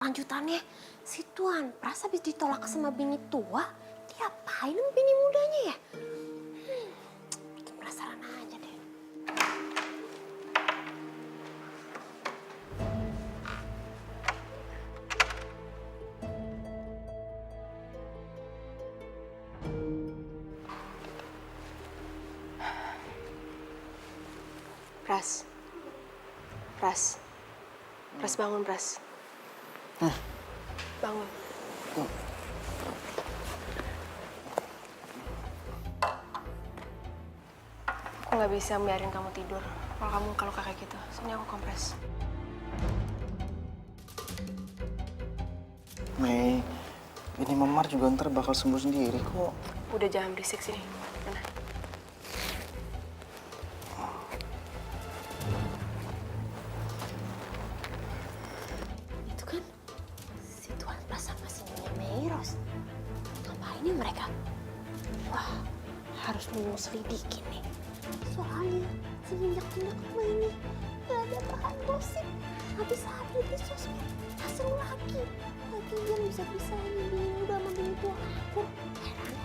Lanjutannya, si Tuan Pras habis ditolak sama bini tua, diapain sama bini mudanya ya? Bikin penasaran aja deh. Pras. Pras bangun, Pras. Bangun. Aku nggak bisa biarin kamu tidur. Kalau kayak gitu, sini aku kompres. Mei, ini Memar juga ntar bakal sembuh sendiri kok. Udah jangan berisik sini. Mana? Itu kan si Tuan Pras sama si Nyonya Meiros. Ngapain ya mereka? Wah, harus selidikin nih. Soalnya semenjak tindak rumah ini gak ada bahan gosip. Habis update di sosmed, langsung lagi. Lagian bisa-bisa ini bini muda sama bini tua akur. Heran.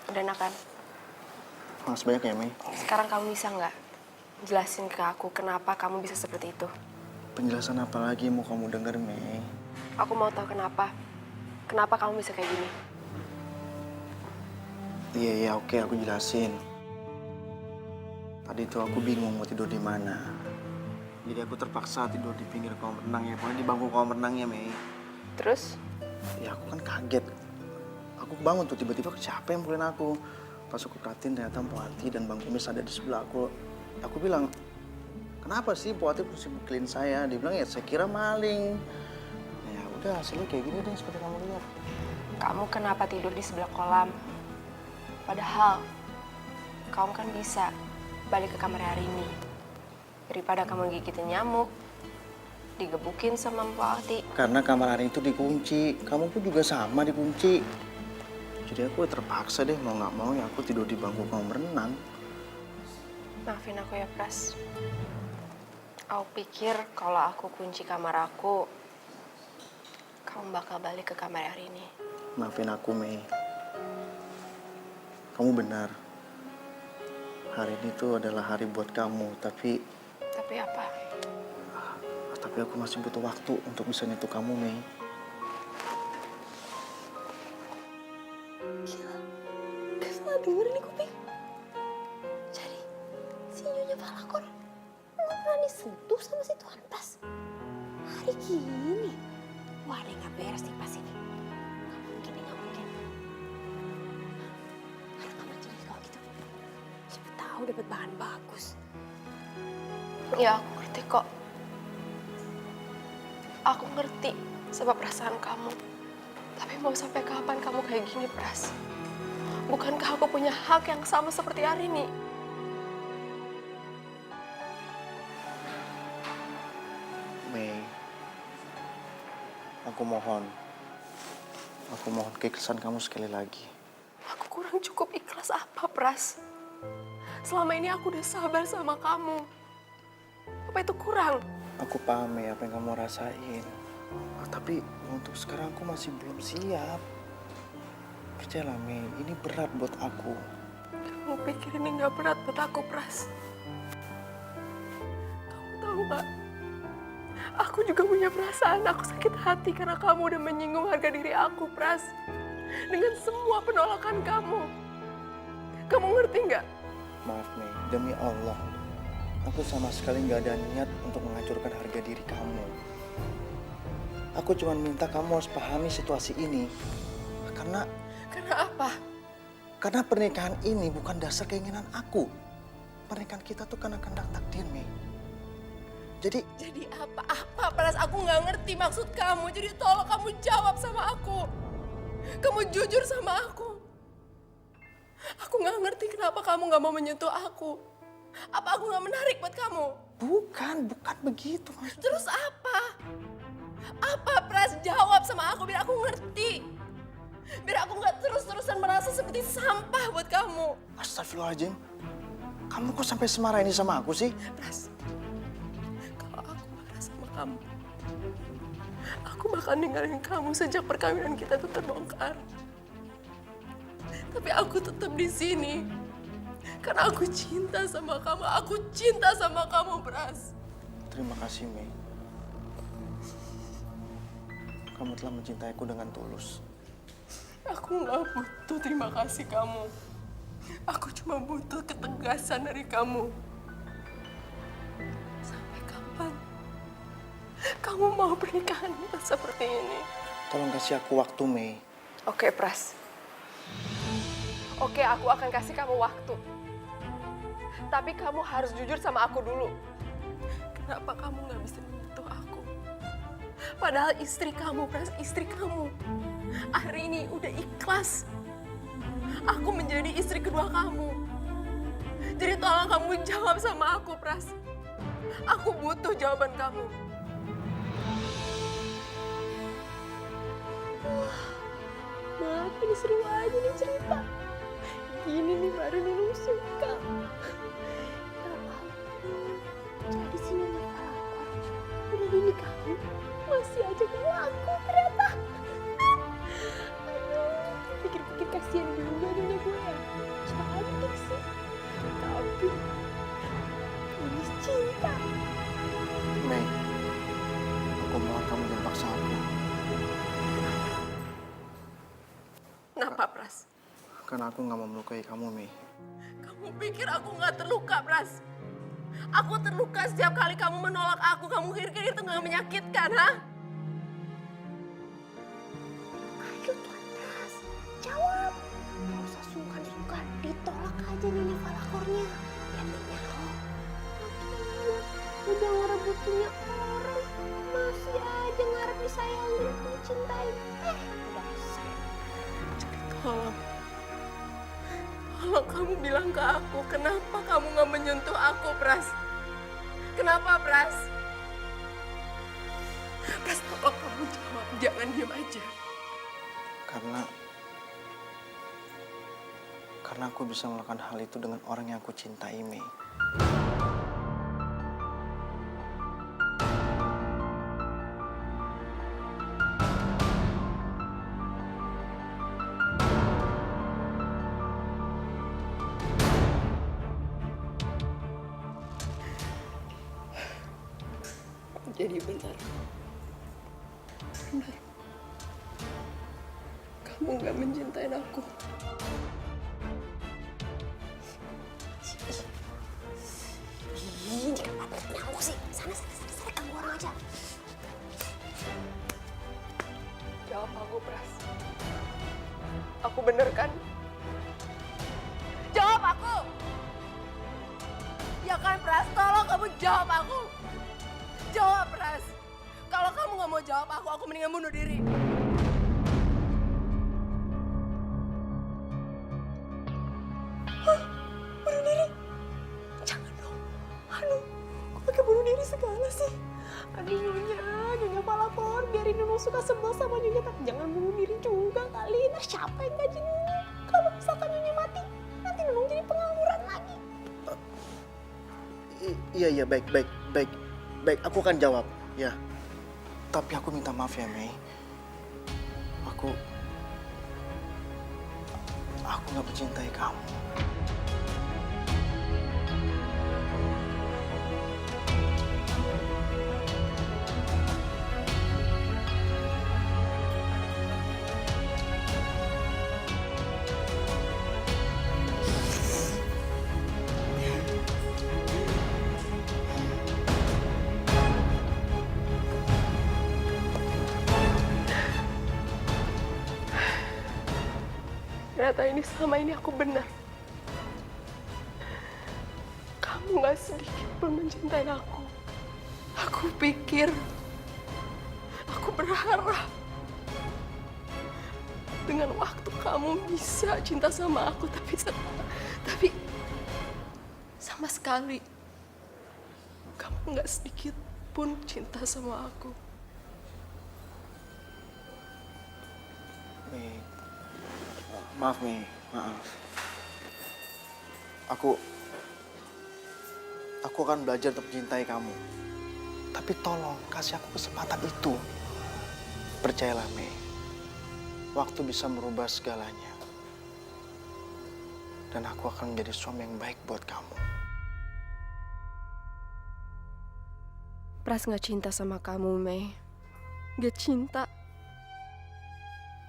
Udah enakan? Makasih banyak ya, Mei. Sekarang kamu bisa nggak jelasin ke aku kenapa kamu bisa seperti itu? Penjelasan apa lagi yang mau kamu denger, Mei? Aku mau tahu kenapa. Kenapa kamu bisa kayak gini? Iya, oke, aku jelasin. Tadi tuh aku bingung mau tidur di mana. Jadi aku terpaksa tidur di pinggir kolam renang ya, pokoknya di bangku kolam renang ya, Mei. Terus? Ya aku kan kaget. Aku bangun tuh tiba-tiba siapa yang mukulin aku. Pas aku perhatiin ternyata Mpok Ati dan Bang Kumis ada di sebelah aku. Aku bilang, kenapa sih Mpok Ati mesti mukulin saya? Dia bilang, ya saya kira maling. Ya udah, hasilnya kayak gini deh seperti kamu lihat. Kamu kenapa tidur di sebelah kolam? Padahal kamu kan bisa balik ke kamar hari ini. Daripada kamu gigitin nyamuk, digebukin sama Mpok Ati. Karena kamar hari itu dikunci, kamu pun juga sama dikunci. Jadi aku terpaksa deh mau nggak mau ya aku tidur di bangku kolam renang. Maafin aku ya, Pras. Aku pikir kalau aku kunci kamar aku, kamu bakal balik ke kamar hari ini. Maafin aku, Mei. Kamu benar. Hari ini tuh adalah hari buat kamu, tapi apa? aku masih butuh waktu untuk bisa nyentuh kamu, Mei. Gila, salah denger nih kuping. Jadi, si Nyonya Falakor nggak berani sentuh sama si Tuan Pras. Hari gini. Wah, ada yang nggak beres nih pas ini. Nggak mungkin. Harus kamu jadi kalau gitu. Siapa tahu dapat bahan bagus. Ya, aku ngerti kok. Aku ngerti sama perasaan kamu. Tapi mau sampai kapan kamu kayak gini, Pras? Bukankah aku punya hak yang sama seperti Arini? Mei, aku mohon keikhlasan kamu sekali lagi. Aku kurang cukup ikhlas apa, Pras? Selama ini aku udah sabar sama kamu. Apa itu kurang? Aku paham ya apa yang kamu rasain. Tapi untuk sekarang aku masih belum siap. Percayalah, Mei, ini berat buat aku. Kamu pikir ini gak berat buat aku, Pras? Kamu tahu gak? Aku juga punya perasaan. Aku sakit hati karena kamu udah menyinggung harga diri aku, Pras. Dengan semua penolakan kamu. Kamu ngerti gak? Maaf, Mei, demi Allah. Aku sama sekali nggak ada niat untuk menghancurkan harga diri kamu. Aku cuma minta kamu harus pahami situasi ini. Karena apa? Karena pernikahan ini bukan dasar keinginan aku. Pernikahan kita tuh karena kehendak takdir, Mei. Jadi apa, Pras? Aku nggak ngerti maksud kamu. Jadi tolong kamu jawab sama aku. Kamu jujur sama aku. Aku nggak ngerti kenapa kamu nggak mau menyentuh aku. Apa aku nggak menarik buat kamu? bukan begitu maksudnya. Terus apa? Apa, Pras? Jawab sama aku biar aku ngerti. Biar aku nggak terus-terusan merasa seperti sampah buat kamu. Astagfirullahaladzim. Kamu kok sampai semarah ini sama aku sih? Pras, kalau aku marah sama kamu, aku bakal ninggalin kamu sejak perkawinan kita tuh terbongkar. Tapi aku tetap di sini karena aku cinta sama kamu. Aku cinta sama kamu, Pras. Terima kasih, Mei. Kamu telah mencintaiku dengan tulus. Aku nggak butuh terima kasih kamu. Aku cuma butuh ketegasan dari kamu. Sampai kapan kamu mau pernikahan kita seperti ini? Tolong kasih aku waktu, Mei. Oke, Pras. Oke, aku akan kasih kamu waktu. Tapi kamu harus jujur sama aku dulu. Kenapa kamu nggak bisa menyentuh aku? Padahal istri kamu, Pras, istri kamu. Hari ini udah ikhlas. Aku menjadi istri kedua kamu. Jadi tolong kamu jawab sama aku, Pras. Aku butuh jawaban kamu. Maaf, ini seru aja nih cerita. Gini nih baru Nunung suka. Ya ampun, jadi si Nyonya Falakor udah dinikahin, masih aja gak laku ternyata. Aduh, pikir-pikir kasihan juga Nyonya gue ya. Cantik sih, tapi ini cinta. Mei, aku mohon kamu jangan paksa aku. Kenapa, Pras? Karena aku nggak mau melukai kamu, Mei. Kamu pikir aku nggak terluka, Pras? Aku terluka setiap kali kamu menolak aku. Kamu kira-kira itu nggak menyakitkan, ha? Ayo Tuan Pras, jawab. Gak usah sungkan-sungkan, ditolak aja Nyonya Falakornya. Ya nyaho. Udah ngerebut punya orang, masih aja ngarep disayangin, dicintai. Udah saya. Tolong kamu bilang ke aku, kenapa kamu nggak menyentuh aku, Pras? Kenapa, Pras? Pras, tolong kamu jawab, jangan diam aja. Karena aku bisa melakukan hal itu dengan orang yang aku cintai, Mei. Jadi benar. Benar. Kamu nggak mencintai aku. Ih, jangan nyamuk sih. Sana, ganggu orang aja. Jawab aku, Pras. Aku bener kan? Jawab aku! Ya kan, Pras? Tolong kamu jawab aku. Jawab, Pras. Kalau kamu nggak mau jawab aku mendingan bunuh diri. Hah? Bunuh diri? Jangan dong. Aduh, kok pakai bunuh diri segala sih? Aduh Nyonya Falakor, biarin Nunung suka sebel sama Nyonya, tapi jangan bunuh diri juga kali. Nah siapa yang gaji Nunung? Kalau misalkan Nyonya mati, nanti Nunung jadi pengangguran lagi. Iya, baik. Aku akan jawab, ya. Tapi aku minta maaf ya, Mei. Aku nggak mencintai kamu. Ternyata selama ini aku benar. Kamu gak sedikit pun mencintai aku. Aku pikir, aku berharap dengan waktu kamu bisa cinta sama aku, tapi sama sekali kamu gak sedikit pun cinta sama aku. Mei, maaf Mei, maaf. Aku Aku akan belajar untuk mencintai kamu. Tapi tolong kasih aku kesempatan itu. Percayalah, Mei. Waktu bisa merubah segalanya. Dan aku akan menjadi suami yang baik buat kamu. Pras gak cinta sama kamu, Mei. Gak cinta.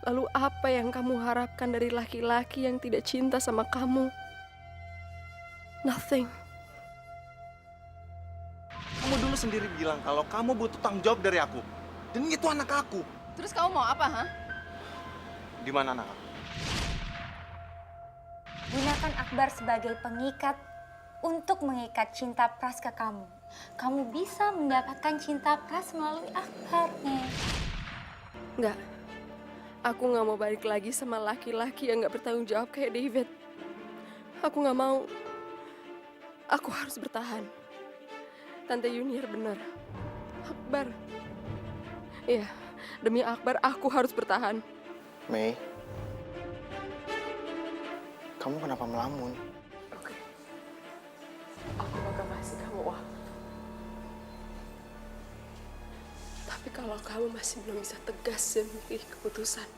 Lalu apa yang kamu harapkan dari laki-laki yang tidak cinta sama kamu? Nothing. Kamu dulu sendiri bilang kalau kamu butuh tanggung jawab dari aku. Dan itu anak aku. Terus kamu mau apa, ha? Di mana anak aku? Gunakan Akbar sebagai pengikat untuk mengikat cinta Pras ke kamu. Kamu bisa mendapatkan cinta Pras melalui Akbar, nih. Enggak. Aku gak mau balik lagi sama laki-laki yang gak bertanggung jawab kayak David. Aku gak mau. Aku harus bertahan. Tante Yuniar benar. Akbar. Iya, demi Akbar aku harus bertahan. Mei, kamu kenapa melamun? Oke. Aku bakal kasih kamu waktu. Tapi kalau kamu masih belum bisa tegas dan memilih keputusan,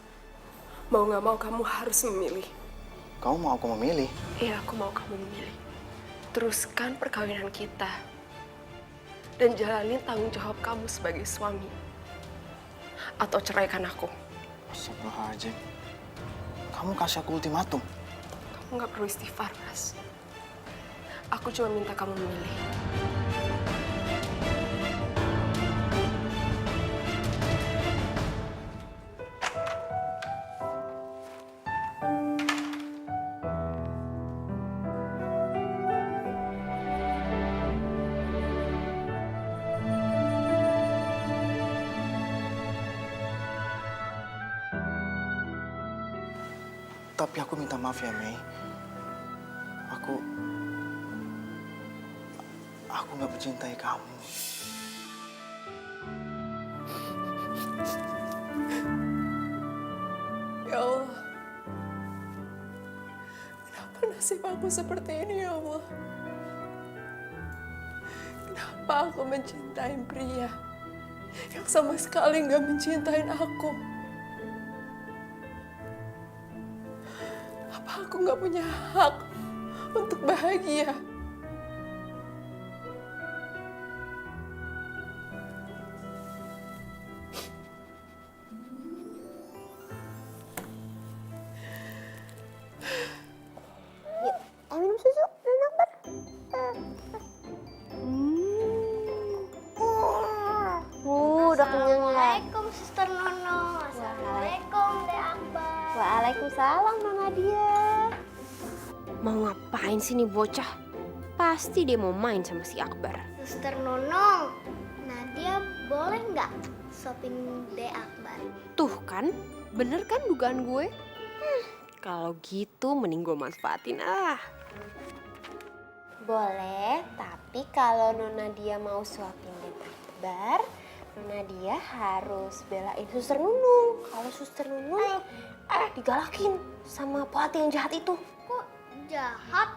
mau gak mau kamu harus memilih. Kamu mau aku memilih? Iya, aku mau kamu memilih. Teruskan perkawinan kita. Dan jalanin tanggung jawab kamu sebagai suami. Atau ceraikan aku. Astagfirullahaladzim. Kamu kasih aku ultimatum. Kamu gak perlu istighfar, Mas. Aku cuma minta kamu memilih. Tapi aku minta maaf ya, Mei. Aku nggak mencintai kamu. Ya Allah. Kenapa nasib aku seperti ini, ya Allah? Kenapa aku mencintai pria yang sama sekali nggak mencintai aku? Apa aku nggak punya hak untuk bahagia? Minum susu, enak banget. Udah kenyang ya. Assalamualaikum Suster Nono. Assalamualaikum Dek Akbar. Waalaikumsalam, Mama Dia. Mau ngapain sih nih bocah? Pasti dia mau main sama si Akbar. Suster Nono, Nadia boleh nggak sopin Dek Akbar? Tuh kan, bener kan dugaan gue? Kalau gitu mending gue manfaatin ah. Boleh, tapi kalau Nona dia mau suapin Dek Akbar, Nona dia harus belain Suster Nunung. Kalau Suster Nunung digalakin sama Poati yang jahat itu. Kok jahat?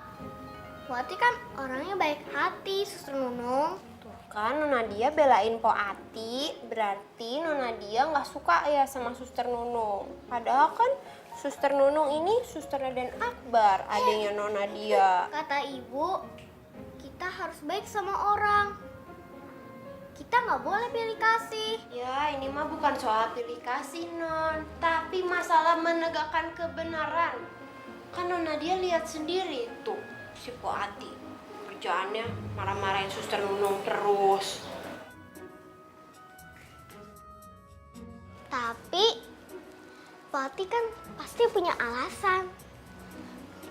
Wati kan orangnya baik hati, Suster Nunung. Tuh kan Nona dia belain Poati, berarti Nona dia nggak suka ya sama Suster Nunung. Padahal kan Suster Nunung ini Suster dan Akbar, adanya Nona dia. Kata ibu, kita harus baik sama orang. Kita nggak boleh pilih kasih. Ya, ini mah bukan soal pilih kasih, Non. Tapi masalah menegakkan kebenaran. Kan Nona dia lihat sendiri tuh, si Poati. Kerjaannya marah-marahin Suster Nunung terus. Tapi Wati kan pasti punya alasan.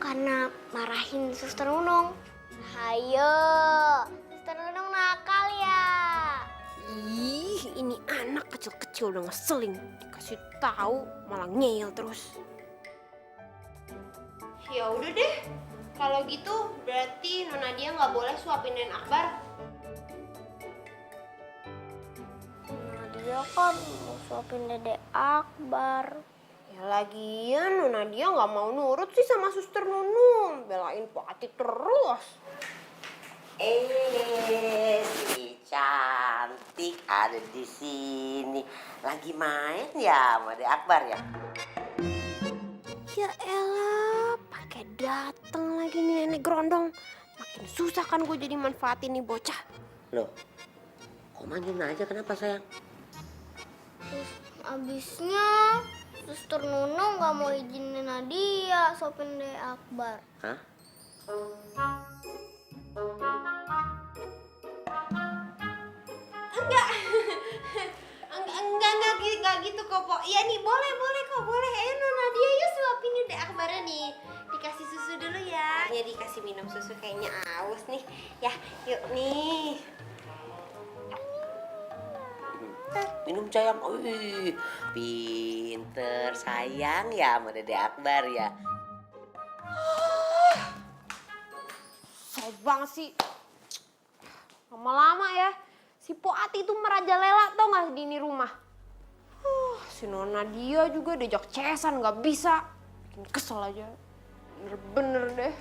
Karena marahin Suster Nunung. Hayo, Suster Nunung nakal ya. Ih, ini anak kecil-kecil udah ngeselin. Dikasih tahu malah ngeyel terus. Ya udah deh. Kalau gitu berarti Nona dia nggak boleh suapin Den Akbar. Dia kan mau suapin Dedek Akbar. Ya lagian Nona dia nggak mau nurut sih sama Suster Nunung. Belain Poati terus. Si cantik ada di sini. Lagi main ya sama Dek Akbar ya? Ya elah, pakai dateng lagi nih nenek gerondong. Makin susah kan gue jadi manfaatin nih bocah. Loh, kok manjin aja kenapa sayang? Terus abisnya Suster Nunung gak mau izinin Nadia sopin Dek Akbar. Hah? Enggak gitu kok, Pok. Iya nih, boleh kok, boleh. Ayo Nadia, yuk suapin nih Dek Akbarnya nih. Dikasih susu dulu ya. Ya dikasih minum susu kayaknya aus nih. Ya, yuk nih. Minum sayang. Wih, pinter sayang ya sama Dede Akbar ya. Soal banget sih. Lama-lama ya. Si Poati itu merajalela tau gak di ini rumah. Si Nona dia juga diajak cesan gak bisa. Bikin kesel aja. Bener-bener deh.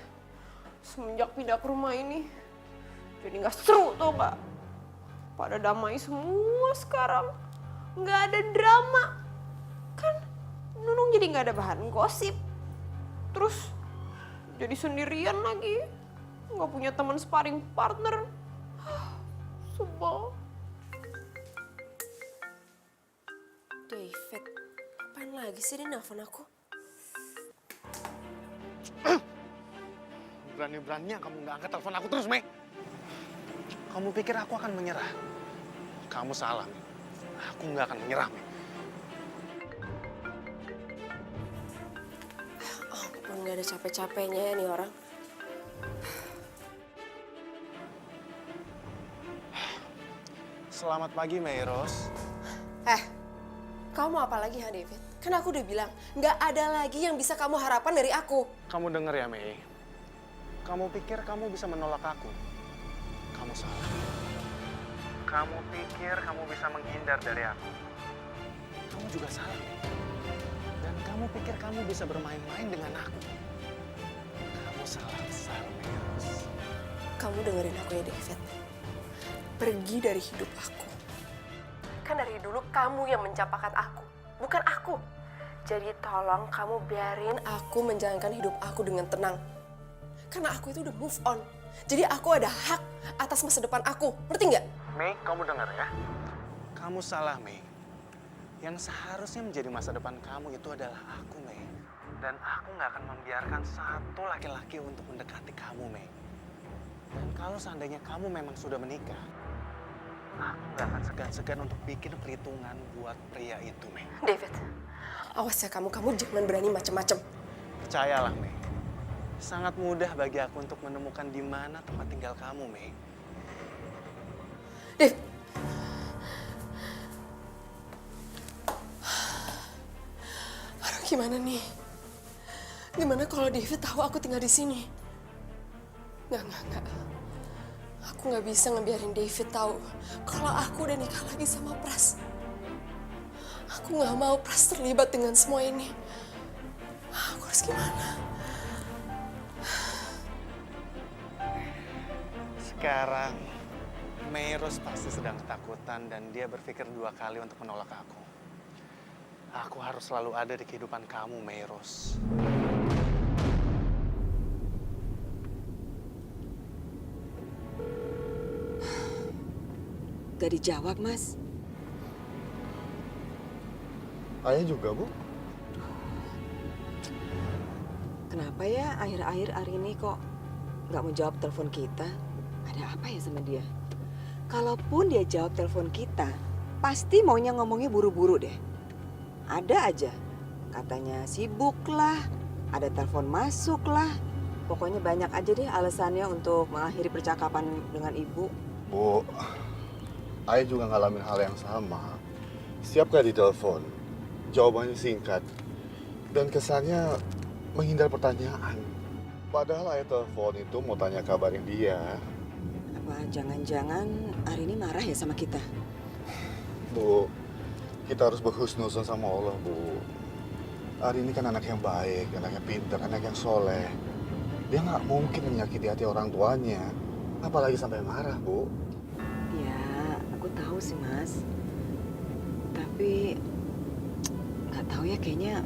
Semenjak pindah ke rumah ini. Jadi gak seru tau gak. Pada damai semua sekarang. Gak ada drama. Kan Nunung jadi gak ada bahan gosip. Terus jadi sendirian lagi. Gak punya teman sparring partner. Sebel. David, apaan lagi sih dia nelfon aku? Berani-beraninya kamu nggak angkat telepon aku terus, Mei. Kamu pikir aku akan menyerah? Kamu salah, Mei. Aku nggak akan menyerah, Mei. Ampun, gak ada capek-capeknya ya nih orang. Selamat pagi, Mei Ros. Kamu apa lagi ya David? Kan aku udah bilang, gak ada lagi yang bisa kamu harapkan dari aku. Kamu denger ya, Mei. Kamu pikir kamu bisa menolak aku? Kamu salah. Kamu pikir kamu bisa menghindar dari aku? Kamu juga salah, Mei. Dan kamu pikir kamu bisa bermain-main dengan aku? Kamu salah besar, Mei Ros. Kamu dengerin aku ya David. Pergi dari hidup aku. Kan dari dulu kamu yang mencapakan aku, bukan aku. Jadi tolong kamu biarin aku menjalankan hidup aku dengan tenang. Karena aku itu udah move on. Jadi aku ada hak atas masa depan aku, ngerti nggak? Mei, kamu dengar ya. Kamu salah, Mei. Yang seharusnya menjadi masa depan kamu itu adalah aku, Mei. Dan aku nggak akan membiarkan satu laki-laki untuk mendekati kamu, Mei. Dan kalau seandainya kamu memang sudah menikah, aku nggak akan segan-segan untuk bikin perhitungan buat pria itu, Mei. David, awas ya kamu jangan berani macam-macam. Percayalah, Mei. Sangat mudah bagi aku untuk menemukan di mana tempat tinggal kamu, Mei. David. Aduh, gimana nih? Gimana kalau David tahu aku tinggal di sini? Nggak. Aku nggak bisa ngebiarin David tahu kalau aku udah nikah lagi sama Pras. Aku nggak mau Pras terlibat dengan semua ini. Aku harus gimana? Sekarang, Meiros pasti sedang ketakutan dan dia berpikir 2 kali untuk menolak aku. Aku harus selalu ada di kehidupan kamu, Meiros. Gak dijawab, Mas. Ayah juga, Bu. Kenapa ya akhir-akhir hari ini kok gak mau jawab telepon kita? Ada apa ya sama dia? Kalaupun dia jawab telepon kita, pasti maunya ngomongnya buru-buru deh. Ada aja. Katanya sibuk lah, ada telepon masuk lah. Pokoknya banyak aja deh alasannya untuk mengakhiri percakapan dengan ibu. Bu, Ayah juga ngalamin hal yang sama. Setiap kali ditelepon, jawabannya singkat. Dan kesannya menghindar pertanyaan. Padahal Ayah telepon itu mau tanya kabarin dia. Apa jangan-jangan hari ini marah ya sama kita? Bu, kita harus berhusnuzon sama Allah, Bu. Ari ini kan anak yang baik, anak yang pintar, anak yang soleh. Dia nggak mungkin menyakiti hati orang tuanya. Apalagi sampai marah, Bu. Ya, aku tahu sih, Mas. Tapi nggak tahu ya, kayaknya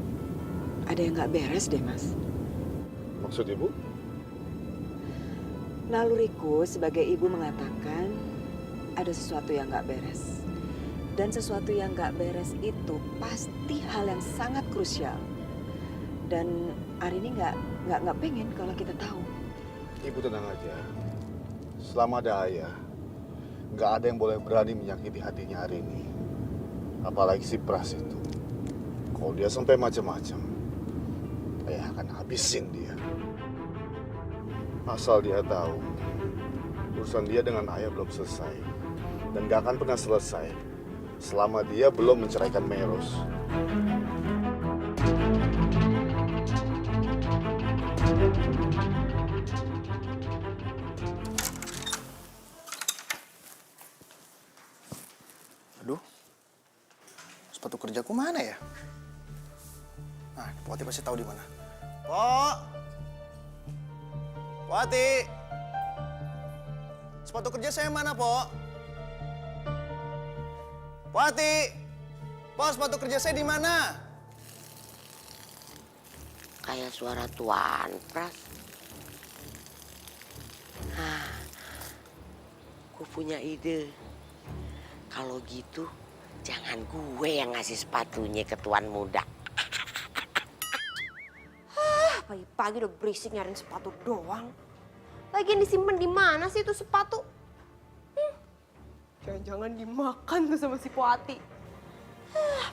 ada yang nggak beres deh, Mas. Maksud Ibu? Naluriku sebagai ibu mengatakan ada sesuatu yang nggak beres. Dan sesuatu yang nggak beres itu pasti hal yang sangat krusial. Dan Arini nggak pengen kalau kita tahu. Ibu tenang aja. Selama ada ayah, nggak ada yang boleh berani menyakiti hatinya hari ini. Apalagi si Pras itu. Kalau dia sampai macam-macam, ayah akan habisin dia. Asal dia tahu, urusan dia dengan ayah belum selesai. Dan gak akan pernah selesai selama dia belum menceraikan Meros. Aduh, sepatu kerjaku mana ya? Nah, Bu Ati pasti tahu di mana. Po, Bu Ati, sepatu kerja saya mana, Po? Bu Ati, Po, sepatu kerja saya di mana? Kayak suara Tuan Pras. Gue punya ide. Kalau gitu, jangan gue yang ngasih sepatunya ke tuan muda. Pagi-pagi udah berisik nyariin sepatu doang. Lagian disimpan di mana sih itu sepatu? Jangan-jangan dimakan tuh sama si Poati.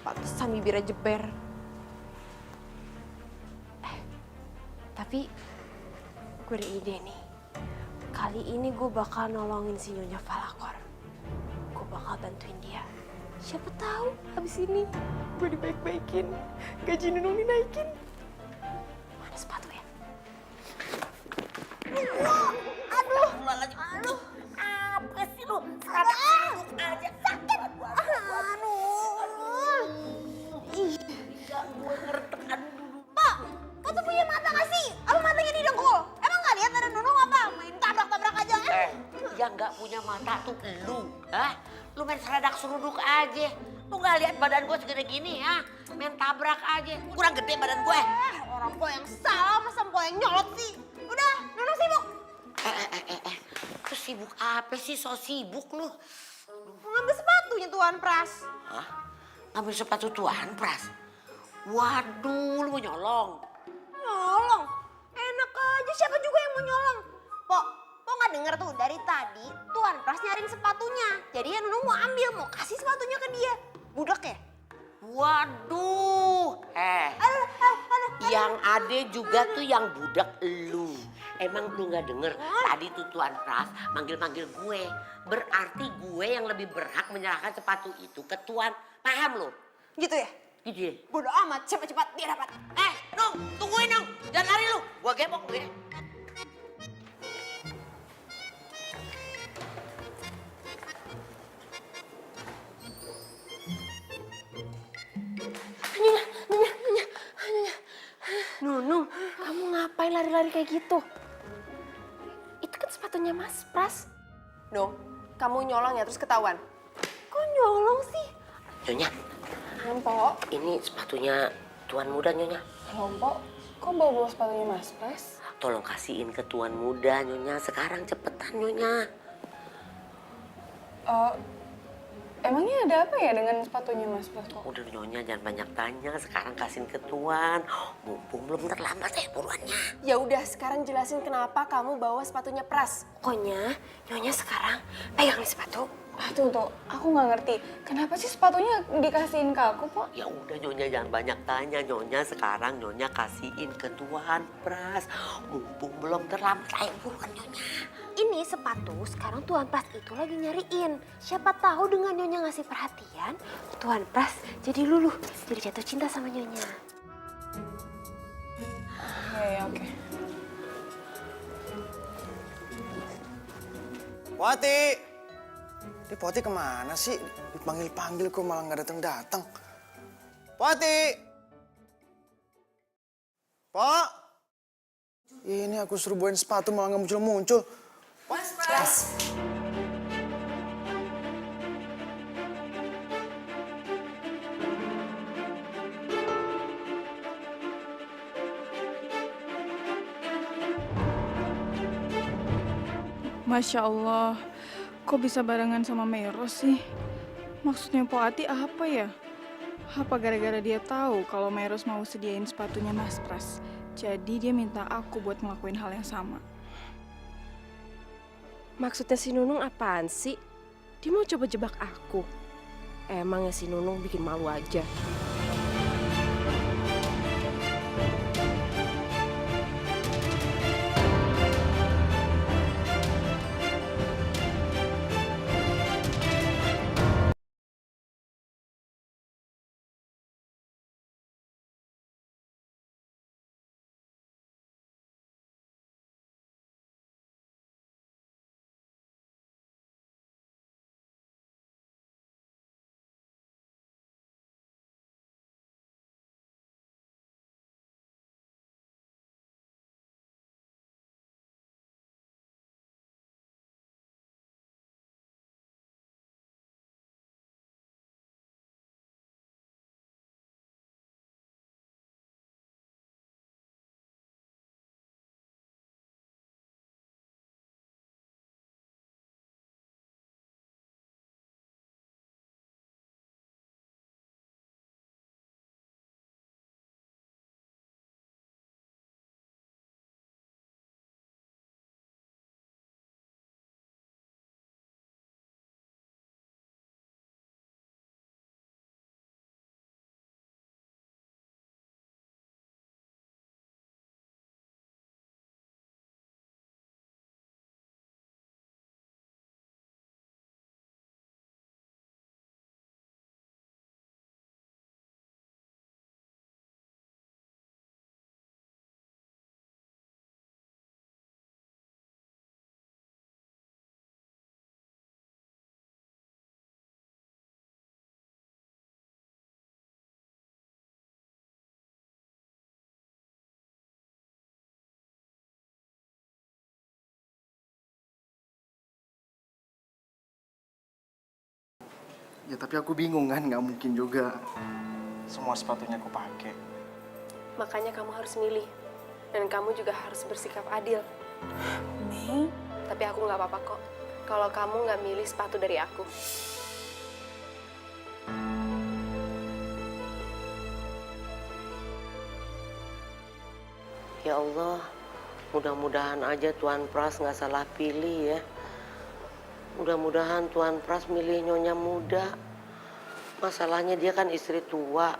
Pantesan bibirnya jeber. Tapi gue ada ide nih. Kali ini gue bakal nolongin si Nyonya Falakor. Gue bakal bantuin dia. Siapa tahu habis ini gue dibaik-baikin, gaji Nunung dinaikin. Mana sepatu ya? Aduh, apa sih lu? Sekarang aja sakit. Gue ngertek, aduh. Pak, kau tuh punya mata gak sih? Apa matanya didengkul? Emang gak lihat ada Nunung apa? Main tabrak-tabrak aja. Yang nggak punya mata tuh lu, hah? Lu main seradak seruduk aja. Lu nggak lihat badan gue segede gini, ya? Main tabrak aja. Kurang gede badan gue. Orang po yang salah, masa po yang nyolot sih? Udah, Nunung sibuk. Lu sibuk apa sih? So sibuk lu. Ngambil sepatunya Tuan Pras. Hah? Ngambil sepatu Tuan Pras? Waduh, lu mau nyolong. Nyolong? Enak aja, siapa juga yang mau nyolong? Po nggak denger tuh dari tadi Tuan Pras nyariin sepatunya. Jadi ya Nunung mau ambil, mau kasih sepatunya ke dia. Budak ya? Waduh, yang ada juga tuh yang budak lu. Emang lu nggak denger tadi tuh Tuan Pras manggil-manggil gue. Berarti gue yang lebih berhak menyerahkan sepatu itu ke Tuan. Paham lu? Gitu ya? Gitu ya? Bodoh amat, cepat-cepat dia dapat. Nung, tungguin Nung. Jangan lari lu. Gua gebok gue. Nunung, kamu ngapain lari-lari kayak gitu? Itu kan sepatunya Mas Pras. Nung, kamu nyolong ya terus ketahuan. Kok nyolong sih? Nyonya, Mpok, ini sepatunya Tuan Muda, Nyonya. Mpok, kok bawa sepatunya Mas Pras? Tolong kasihin ke Tuan Muda, Nyonya. Sekarang cepetan, Nyonya. Emangnya ada apa ya dengan sepatunya Mas Pras kok? Udah, Nyonya, jangan banyak tanya. Sekarang kasihin ke Tuan. Mumpung belum terlambat ya buruannya. Ya udah, sekarang jelasin kenapa kamu bawa sepatunya Pras. Pokoknya Nyonya sekarang pegang nih sepatu. Tuh, aku nggak ngerti. Kenapa sih sepatunya dikasihin ke aku, Po? Ya udah, Nyonya, jangan banyak tanya. Nyonya sekarang Nyonya kasihin ke Tuan Pras. Mumpung belum terlambat. Ayo buruan, Nyonya. Ini sepatu sekarang Tuan Pras itu lagi nyariin. Siapa tahu dengan Nyonya ngasih perhatian, Tuan Pras jadi luluh, jadi jatuh cinta sama Nyonya. Ya, oke. Wati! Ini Poti kemana sih? Dipanggil-panggil kok malah nggak datang-datang. Poti! Pak! Ini aku suruh bawain sepatu malah nggak muncul-muncul. Masya Allah, kok bisa barengan sama Meros sih? Maksudnya Po Ati apa ya? Apa gara-gara dia tahu kalau Meros mau sediain sepatunya Mas Pras? Jadi dia minta aku buat ngelakuin hal yang sama. Maksudnya si Nunung apaan sih? Dia mau coba jebak aku. Emang ya si Nunung bikin malu aja. Ya tapi aku bingung kan, nggak mungkin juga semua sepatunya aku pakai. Makanya kamu harus milih. Dan kamu juga harus bersikap adil. Mei, Tapi aku nggak apa-apa kok. Kalau kamu nggak milih sepatu dari aku. Ya Allah, mudah-mudahan aja Tuan Pras nggak salah pilih ya. Mudah-mudahan Tuan Pras milih nyonya muda. Masalahnya dia kan istri tua.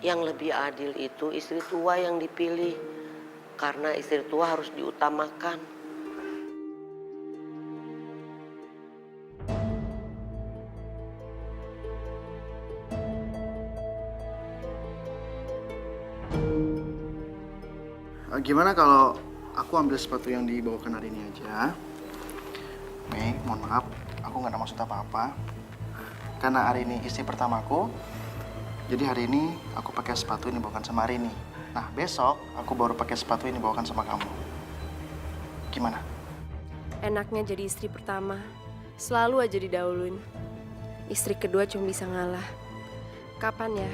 Yang lebih adil itu istri tua yang dipilih. Karena istri tua harus diutamakan. Gimana kalau aku ambil sepatu yang dibawakan hari ini aja? Mei, mohon maaf, aku nggak ada maksud apa-apa. Karena hari ini istri pertamaku, jadi hari ini aku pakai sepatu yang dibawakan sama Arini. Nah, besok aku baru pakai sepatu yang dibawakan sama kamu. Gimana? Enaknya jadi istri pertama. Selalu aja didahuluin. Istri kedua cuma bisa ngalah. Kapan ya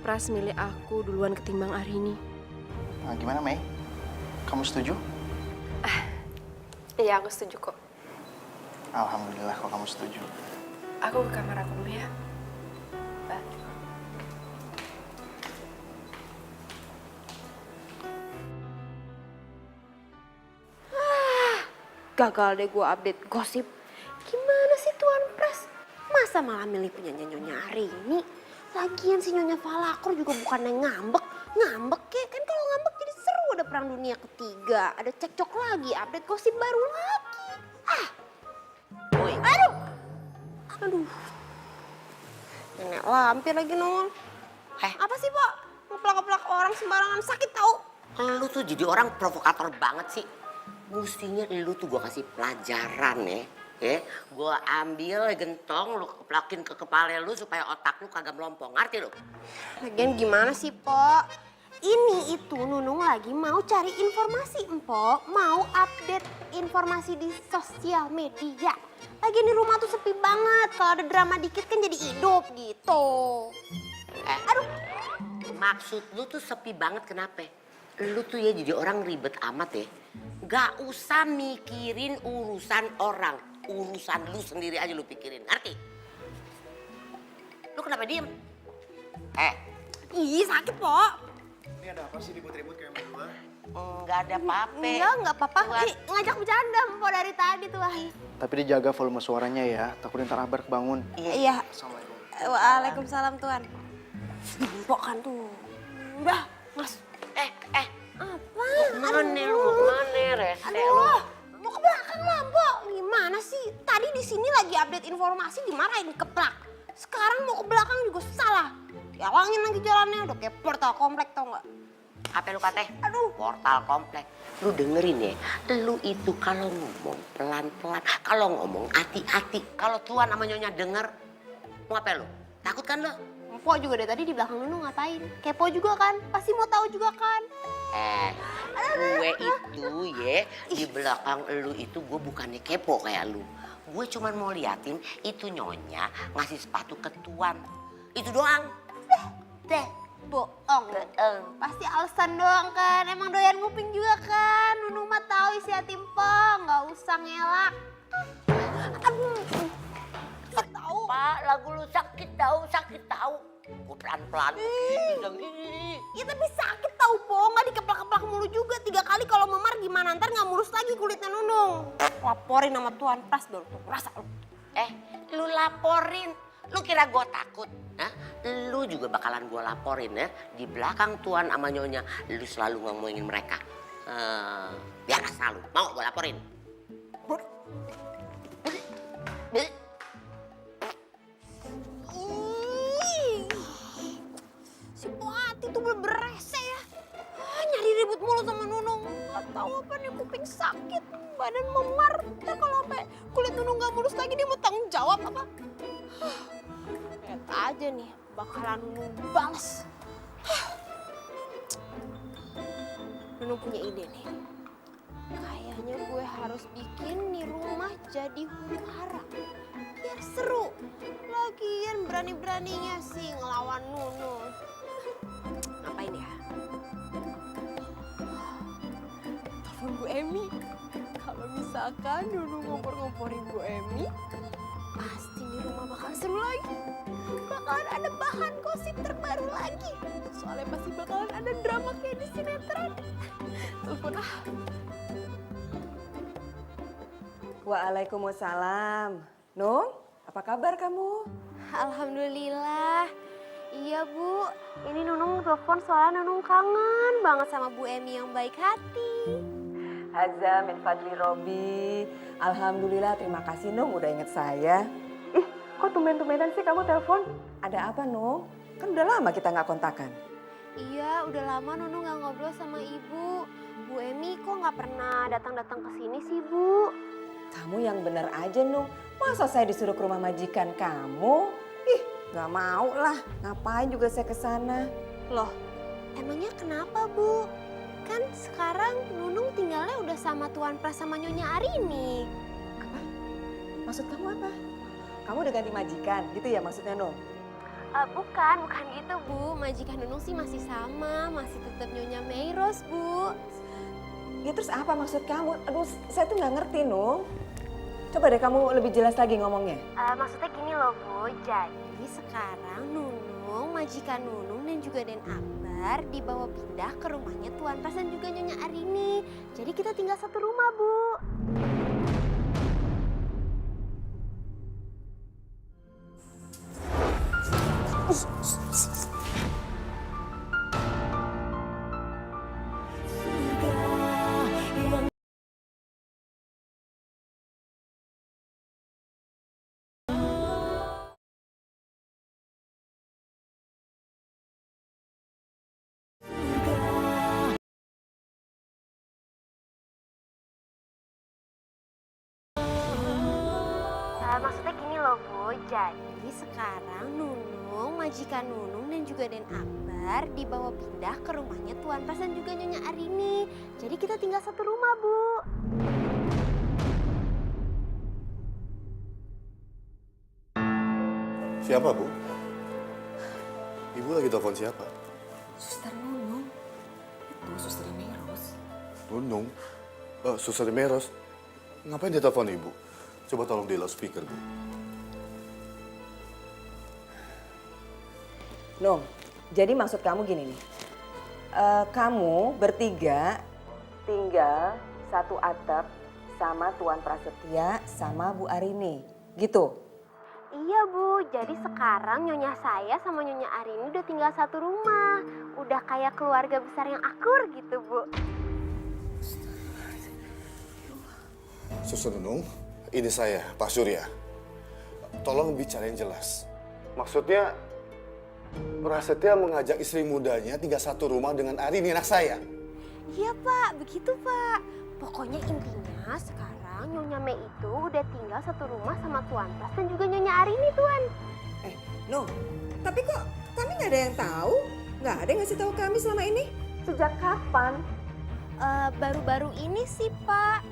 Pras milih aku duluan ketimbang Arini? Nah, gimana Mei? Kamu setuju? Iya, aku setuju kok. Alhamdulillah kalau kamu setuju. Aku ke kamar aku dulu ya. Bye. Gagal deh gue update gosip. Gimana sih Tuan Pras? Masa malah milih penyanyi Nyonya Arini? Lagian si Nyonya Falakor juga bukannya ngambek. Ngambek ya, kan kalau ngambek jadi seru, ada perang dunia ketiga. Ada cekcok lagi, update gosip baru lagi. Aduh. Aduh. Nenek lampir lagi nongol. Apa sih, Pak? Ngeplak-ngeplak orang sembarangan, sakit tau. Lu tuh jadi orang provokator banget sih. Mestinya lu tuh gua kasih pelajaran ya. Gua ambil gentong, lu keplakin ke kepala lu supaya otak lu kagak melompong. Ngerti lu? Lagian gimana sih, Pak? Ini itu Nunung lagi mau cari informasi, Empok. Mau update informasi di sosial media. Lagi di rumah tuh sepi banget. Kalau ada drama dikit kan jadi hidup gitu. Aduh. Maksud lu tuh sepi banget kenapa? Lu tuh ya jadi orang ribet amat ya. Gak usah mikirin urusan orang. Urusan lu sendiri aja lu pikirin, ngerti? Lu kenapa diem? Ih sakit, Pok. Ini ada apa sih ribut-ribut kayak berdua? Enggak ada apa-apa. Enggak apa-apa. Tuan. Ih, ngajak bercanda, Empok dari tadi tuh. Tapi dijaga volume suaranya ya, takut ntar Abar kebangun. Iya. Assalamualaikum. Waalaikumsalam, Tuan. Empok kan tuh. Udah, Mas. Apa? Mana lu, mau kemana rese lu? Aduh, mau ke belakang lah, Empok. Gimana sih? Tadi di sini lagi update informasi dimarahin keplak. Sekarang mau ke belakang juga salah. Dialangin lagi jalannya, udah kayak portal komplek tau nggak? Apa lu kata? Aduh. Portal komplek. Lu dengerin ya, lu itu kalau ngomong pelan-pelan, kalau ngomong hati-hati. Kalau tuan sama nyonya denger, mau apa lu? Takut kan lu? Empok juga dari tadi di belakang Nunu ngapain? Kepo juga kan? Pasti mau tahu juga kan? Gue itu ya, di belakang lu itu gue bukannya kepo kayak lu. Gue cuman mau liatin itu nyonya ngasih sepatu ke tuan. Itu doang. Deh, bohong. Pasti alasan doang kan? Emang doyan nguping juga kan? Nunu mah tahu isi hati Empok, nggak usah ngelak. Aduh, sakit tahu. Pak, lagu lu sakit tahu. Gue pelan-pelan begini dan gini. Ya tapi sakit tahu, Po. Nggak dikeplak-keplak mulu juga. 3 kali kalau memar gimana? Ntar nggak mulus lagi kulitnya Nunung. Laporin sama Tuan Pras baru tuh rasa lu. Lu laporin. Lu kira gue takut? Hah? Lu juga bakalan gue laporin ya. Di belakang tuan sama nyonya, lu selalu ngomongin mereka. Biar asal lu. Mau gue laporin? Si Poati tuh berese ya. Nyari ribut mulu sama Nunung. Gak tahu apa nih kuping sakit, badan memar. Ntar kalau sampai kulit Nunung gak mulus lagi dia mau tanggung jawab apa? Lihat aja nih, bakalan Nunung balas. Nunung punya ide nih. Kayaknya gue harus bikin nih rumah jadi huru hara. Biar seru. Lagian berani-beraninya sih ngelawan Nunung. Ngapain ya? Telepon Bu Emi. Kalau misalkan Nunung ngompor-ngomporin Bu Emi, pasti nih rumah bakal seru lagi. Bakalan ada bahan gosip terbaru lagi. Soalnya pasti bakalan ada drama kayak di sinetron. Telepon ah. Waalaikumsalam. Nung, apa kabar kamu? Alhamdulillah. Iya Bu, ini Nunung telepon soalnya Nunung kangen banget sama Bu Emi yang baik hati. Azza min fadli Robi. Alhamdulillah, terima kasih Nung udah inget saya. Ih, kok tumben-tumbenan sih kamu telepon? Ada apa Nung? Kan udah lama kita nggak kontakan. Iya, udah lama Nunung nggak ngobrol sama Ibu. Bu Emi kok nggak pernah datang-datang ke sini sih Bu? Kamu yang bener aja Nung. Masa saya disuruh ke rumah majikan kamu? Ih, nggak mau lah. Ngapain juga saya ke sana? Loh, emangnya kenapa Bu? Kan sekarang Nunung tinggalnya udah sama Tuan Pras sama Nyonya Arini. Apa? Maksud kamu apa? Kamu udah ganti majikan, gitu ya maksudnya Nung? Bukan gitu Bu. Majikan Nunung sih masih sama, masih tetap Nyonya Meiros Bu. Ya terus apa maksud kamu? Aduh, saya tuh nggak ngerti Nung. Coba deh kamu lebih jelas lagi ngomongnya. Maksudnya gini loh Bu, jadi sekarang Nunung, majikan Nunung dan juga Den Akbar dibawa pindah ke rumahnya Tuan Pras dan juga Nyonya Arini. Jadi kita tinggal satu rumah Bu. Maksudnya gini loh Bu, jadi sekarang Nunung, majikan Nunung dan juga Den Akbar Ntar dibawa pindah ke rumahnya Tuan Pras dan juga Nyonya Arini. Jadi kita tinggal satu rumah, Bu. Siapa, Bu? Ibu lagi telepon siapa? Suster Nunung. Itu suster Meros. Nunung. Suster Meros. Ngapain dia telepon Ibu? Coba tolong di loudspeaker, Bu. Nung, jadi maksud kamu gini nih. Kamu bertiga tinggal satu atap sama Tuan Prasetya sama Bu Arini. Gitu? Iya, Bu. Jadi sekarang Nyonya saya sama Nyonya Arini udah tinggal satu rumah. Udah kayak keluarga besar yang akur gitu, Bu. Suster Nunung, ini saya, Pak Surya. Tolong bicara yang jelas. Maksudnya, Prasetya mengajak istri mudanya tinggal satu rumah dengan Arini, anak saya. Iya, Pak. Begitu, Pak. Pokoknya intinya sekarang Nyonya Mei itu udah tinggal satu rumah sama Tuan Pras dan juga Nyonya Arini, Tuan. Nung, tapi kok kami nggak ada yang tahu? Nggak ada yang ngasih tahu kami selama ini? Sejak kapan? Baru-baru ini sih, Pak.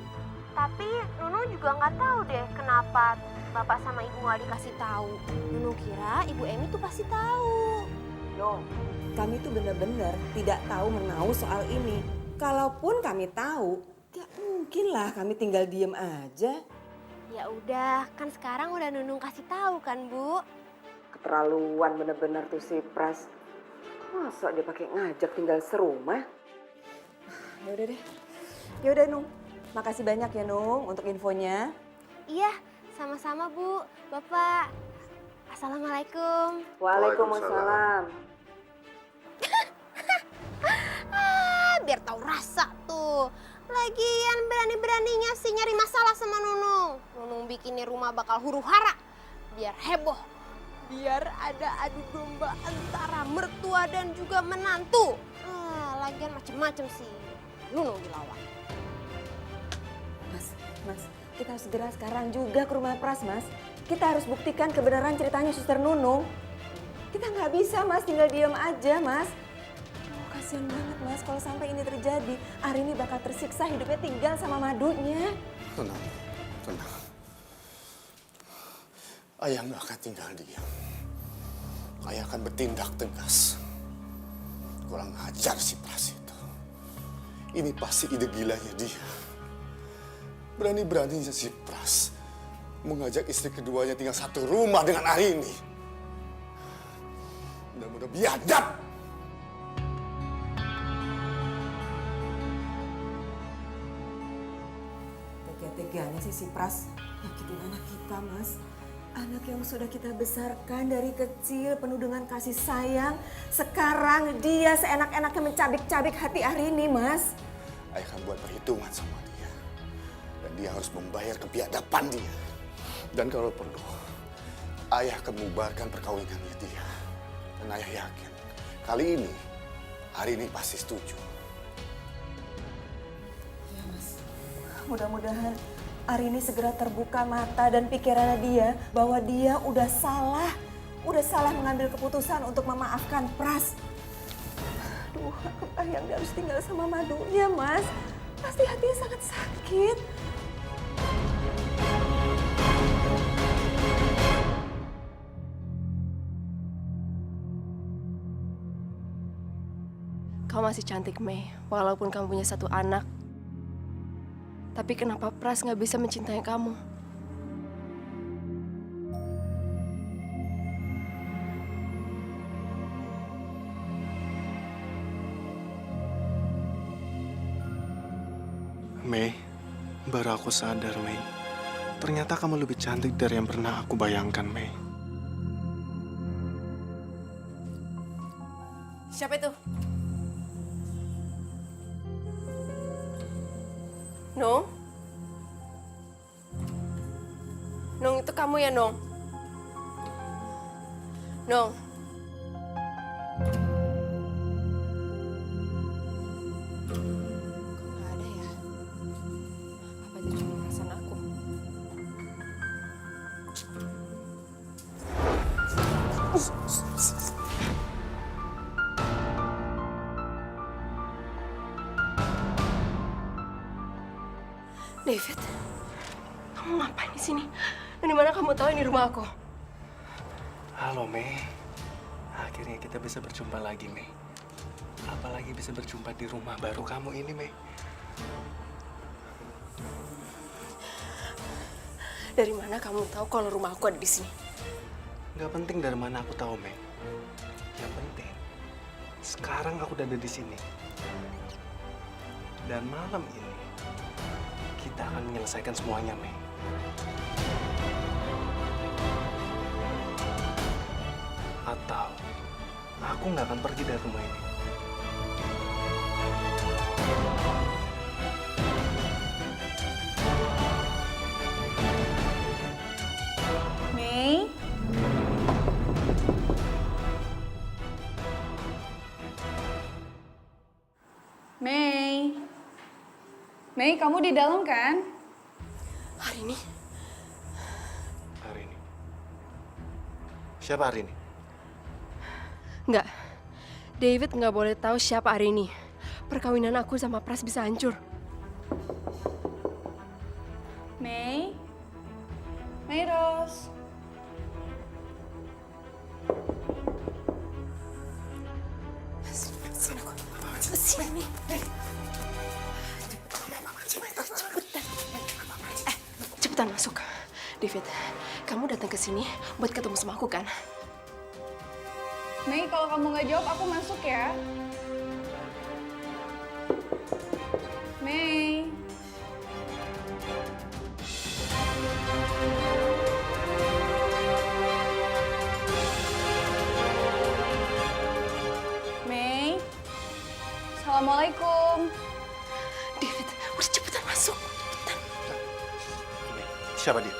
Tapi Nunu juga nggak tahu deh kenapa Bapak sama Ibu nggak dikasih tahu. Nunu kira Ibu Emi tuh pasti tahu. No, kami tuh benar-benar tidak tahu menau soal ini. Kalaupun kami tahu, gak mungkin lah kami tinggal diem aja. Ya udah, kan sekarang udah Nunung kasih tahu kan, Bu. Keterlaluan bener-bener tuh si Pras. Masa dia pakai ngajak tinggal serumah? Ya udah deh. Ya udah Nung. Makasih banyak ya Nung untuk infonya. Iya, sama-sama, Bu. Bapak. Assalamualaikum. Waalaikumsalam. Biar tahu rasa tuh. Lagian berani-beraninya sih nyari masalah sama Nunung. Nunung bikin nih rumah bakal huru-hara. Biar heboh. Biar ada adu domba antara mertua dan juga menantu. Lagian macem-macem sih. Nunung dilawan. Mas, kita harus segera sekarang juga ke rumah Pras, Mas. Kita harus buktikan kebenaran ceritanya Suster Nunung. Kita nggak bisa, Mas, tinggal diam aja, Mas. Oh, kasihan banget, Mas, kalau sampai ini terjadi. Arini bakal tersiksa hidupnya tinggal sama madunya. Tenang, tenang. Ayah nggak akan tinggal diam. Ayah akan bertindak tegas. Kurang ajar si Pras itu. Ini pasti ide gilanya dia. Berani-beraninya si Pras mengajak istri keduanya tinggal satu rumah dengan Arini. Mudah-mudahan biadab. Tega-teganya sih si Pras nyakitin anak kita, Mas. Anak yang sudah kita besarkan dari kecil penuh dengan kasih sayang. Sekarang dia seenak-enaknya mencabik-cabik hati Arini, Mas. Ayah akan buat perhitungan sama dia. Dan dia harus membayar kebiadaban dia. Dan kalau perlu, ayah akan membubarkan perkawinannya dia. Dan ayah yakin, kali ini Arini pasti setuju. Ya, Mas. Mudah-mudahan Arini segera terbuka mata dan pikirannya dia bahwa dia udah salah mengambil keputusan untuk memaafkan Pras. Aduh, aku bayang dia harus tinggal sama madunya, Mas. Pasti hatinya sangat sakit. Kau masih cantik, Mei, walaupun kamu punya satu anak. Tapi kenapa Pras nggak bisa mencintai kamu? Mei, baru aku sadar, Mei. Ternyata kamu lebih cantik dari yang pernah aku bayangkan, Mei. Siapa itu? Nung? Nung, itu kamu ya, Nung? Nung? Kok nggak ada ya? Apa itu cuma perasaan aku? David, kamu ngapain di sini? Dan di mana kamu tahu ini rumah aku? Halo, Mei. Akhirnya kita bisa berjumpa lagi, Mei. Apalagi bisa berjumpa di rumah baru kamu ini, Mei. Dari mana kamu tahu kalau rumah aku ada di sini? Gak penting dari mana aku tahu, Mei. Yang penting, sekarang aku udah ada di sini. Dan malam ini, kita akan menyelesaikan semuanya, Mei. Atau, aku nggak akan pergi dari rumah ini. Mei? Mei? Mei, kamu di dalam kan? Hari ini, Hari ini. Siapa hari ini? enggak. David nggak boleh tahu siapa hari ini. Perkawinan aku sama Pras bisa hancur. Mei? Mei Ros? Sini aku. Sini. Cepetan masuk. David, kamu datang ke sini buat ketemu sama aku kan? Mei, kalau kamu nggak jawab, aku masuk ya. Mei. Mei. Assalamualaikum. David, udah cepetan masuk. Cepetan. Siapa dia?